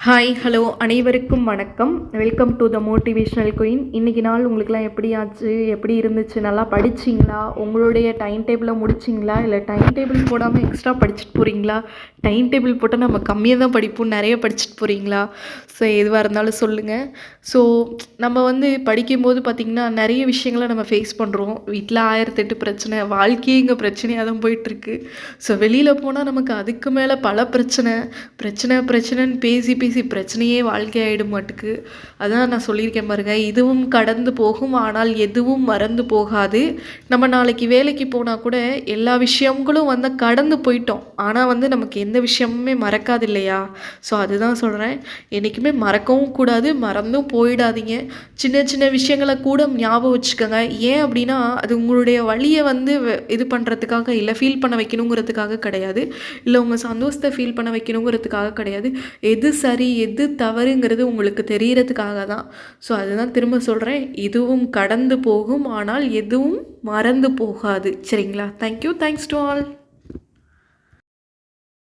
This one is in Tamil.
ஹாய் ஹலோ அனைவருக்கும் வணக்கம். Welcome to the motivational queen. இன்றைக்கி நாள் உங்களுக்குலாம் எப்படி ஆச்சு, எப்படி இருந்துச்சு, நல்லா படிச்சிங்களா, உங்களுடைய டைம் டேபிளை முடிச்சிங்களா, இல்லை டைம் டேபிள் போடாமல் எக்ஸ்ட்ரா படிச்சுட்டு போகிறீங்களா, டைம் டேபிள் போட்டால் நம்ம கம்மியாக தான் படிப்போம், நிறைய படிச்சுட்டு போகிறீங்களா? ஸோ எதுவாக இருந்தாலும் சொல்லுங்கள். ஸோ நம்ம படிக்கும்போது பார்த்திங்கன்னா நிறைய விஷயங்களை நம்ம ஃபேஸ் பண்ணுறோம். வீட்டில் 1008 பிரச்சனை, வாழ்க்கையே இங்கே பிரச்சனையாக தான் போயிட்டுருக்கு. ஸோ வெளியில் போனால் நமக்கு அதுக்கு மேலே பல பிரச்சனைன்னு பேசி பேசி பிரச்சனையே வாழ்க்கையாயிடும் மாட்டுக்கு. அதான் நான் சொல்லியிருக்கேன் பாருங்கள், இதுவும் கடந்து போகும், ஆனால் எதுவும் மறந்து போகாது. நம்ம நாளைக்கு வேலைக்கு போனால் கூட எல்லா விஷயங்களும் கடந்து போயிட்டோம், ஆனால் நமக்கு எந்த விஷயமுமே மறக்காது இல்லையா? ஸோ அதுதான் சொல்கிறேன், என்றைக்குமே மறக்கவும் கூடாது, மறந்தும் போயிடாதீங்க. சின்ன சின்ன விஷயங்களை கூட ஞாபகம் வச்சுக்கோங்க. ஏன் அப்படின்னா அது உங்களுடைய வழியை இது பண்ணுறதுக்காக இல்லை, ஃபீல் பண்ண வைக்கணுங்கிறதுக்காக கிடையாது, இல்லை உங்கள் சந்தோஷத்தை ஃபீல் பண்ண வைக்கணுங்கிறதுக்காக கிடையாது. எது சரி எது தவறுங்கிறது உங்களுக்கு தெரியறதுக்காக தான். ஸோ அதுதான் திரும்ப சொல்கிறேன், இதுவும் கடந்து போகும், ஆனால் எதுவும் மறந்து போகாது. சரிங்களா? தேங்க்யூ. Thanks to all.